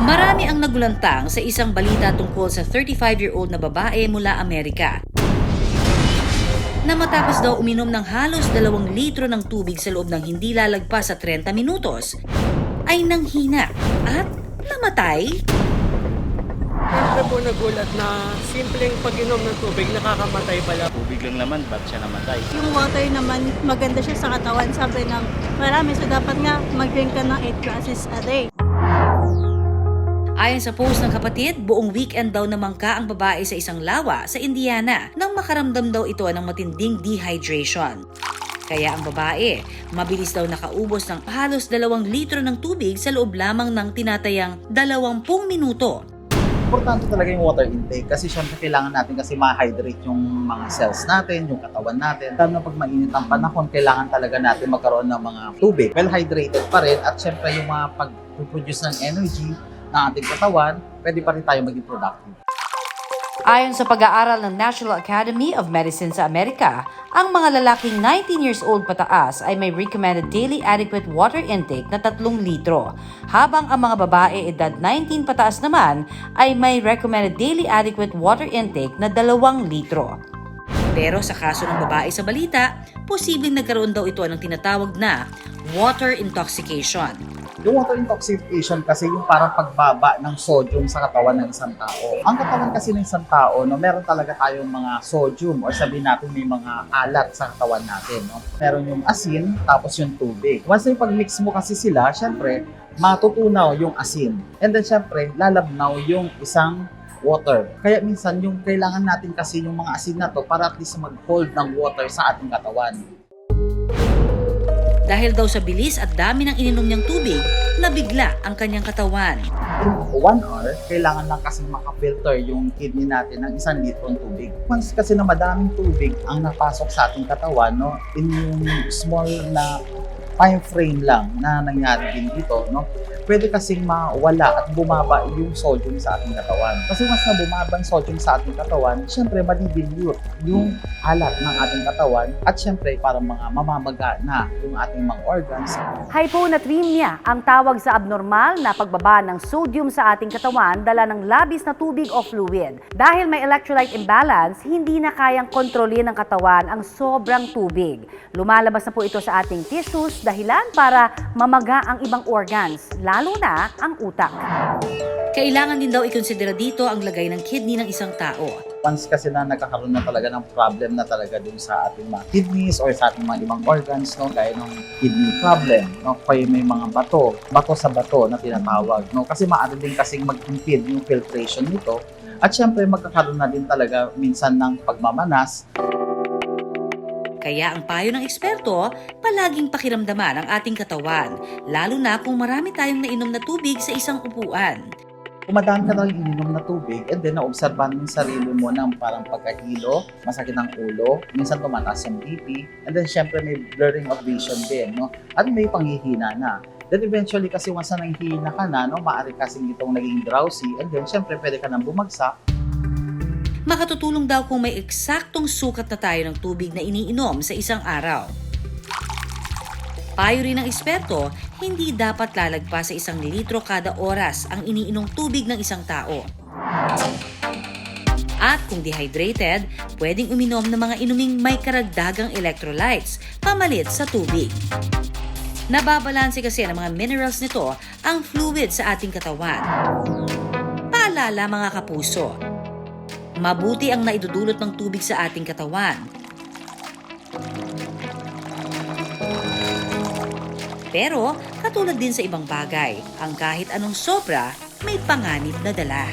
Marami ang nagulantang sa isang balita tungkol sa 35-year-old na babae mula Amerika na matapos daw uminom ng halos 2 litro ng tubig sa loob ng hindi lalagpas sa 30 minutos, ay nanghina at namatay. Siyempre po nagulat na simpleng pag-inom ng tubig nakakamatay pala. Tubig lang naman, ba't siya namatay? Yung water naman, maganda siya sa katawan. Sabi ng marami, so dapat nga mag-drink ka ng 8 glasses a day. Ayon sa post ng kapatid, buong weekend daw namangka ang babae sa isang lawa sa Indiana nang makaramdam daw ito ng matinding dehydration. Kaya ang babae, mabilis daw nakaubos ng halos 2 litro ng tubig sa loob lamang ng tinatayang 20 minuto. Importante talaga yung water intake kasi syempre kailangan natin kasi ma-hydrate yung mga cells natin, yung katawan natin. Lalo na pag mainit ang panahon, kailangan talaga natin magkaroon ng mga tubig. Well hydrated pa rin at syempre yung mga pag-produce ng energy ng ating katawan, pwede pa rin tayo maging productive. Ayon sa pag-aaral ng National Academy of Medicine sa Amerika, ang mga lalaking 19 years old pataas ay may recommended daily adequate water intake na 3 litro, habang ang mga babae edad 19 pataas naman ay may recommended daily adequate water intake na 2 litro. Pero sa kaso ng babae sa balita, posibleng nagkaroon daw ito ng tinatawag na water intoxication. Yung water intoxication kasi yung parang pagbaba ng sodium sa katawan ng isang tao. Ang katawan kasi ng isang tao, no, meron talaga tayong mga sodium or sabihin natin may mga alat sa katawan natin. No? Meron yung asin, tapos yung tubig. Once yung pag-mix mo kasi sila, syempre, matutunaw yung asin. And then syempre, lalabnaw yung isang water. Kaya minsan yung kailangan natin kasi yung mga asin na to para at least mag-hold ng water sa ating katawan. Dahil daw sa bilis at dami ng ininom niyang tubig, nabigla ang kanyang katawan. In 1 hour, kailangan lang kasi makafilter yung kidney natin ng 1 litro ng tubig. Once kasi na madaming tubig ang napasok sa ating katawan, no, in yung small na time frame lang na nangyari din dito, no, pwede kasing mawala at bumaba yung sodium sa ating katawan. Kasi mas na bumaba ang sodium sa ating katawan, syempre madidilute yung alat ng ating katawan at syempre parang mga mamamaga na yung ating mga organs. Hyponatremia ang tawag sa abnormal na pagbaba ng sodium sa ating katawan dala ng labis na tubig o fluid. Dahil may electrolyte imbalance, hindi na kayang kontrolin ng katawan ang sobrang tubig. Lumalabas na po ito sa ating tissues, dahilan para mamaga ang ibang organs, lalo na ang utak. Kailangan din daw ikonsidera dito ang lagay ng kidney ng isang tao. Once kasi na nagkakaroon na talaga ng problem na talaga dun sa ating mga kidneys or sa ating mga ibang organs, no, gaya ng kidney problem, no, kaya may mga bato sa bato na tinatawag, no, kasi maaari din kasing mag-impede yung filtration nito at syempre magkakaroon na din talaga minsan ng pagmamanas. Kaya ang payo ng eksperto, palaging pakiramdaman ang ating katawan, lalo na kung marami tayong nainom na tubig sa isang upuan. Kung madami ka lang ininom na tubig and then naobserbahan mo yung sarili mo ng parang pagkahilo, masakit ang ulo, minsan tumataas yung BP, and then syempre may blurring of vision din, no? At may panghihina na. Then eventually kasi once na nanghihina ka na, no, maaari kasing itong naging drowsy and then syempre pwede ka nang bumagsak. Makatutulong daw kung may eksaktong sukat na tayo ng tubig na iniinom sa isang araw. Payo rin ng eksperto, hindi dapat lalagpas sa 1 litro kada oras ang iniinong tubig ng isang tao. At kung dehydrated, pwedeng uminom ng mga inuming may karagdagang electrolytes, pamalit sa tubig. Nababalanse kasi ng mga minerals nito ang fluid sa ating katawan. Paalala mga kapuso, mabuti ang naidudulot ng tubig sa ating katawan. Pero, katulad din sa ibang bagay, ang kahit anong sobra, may panganib na dala.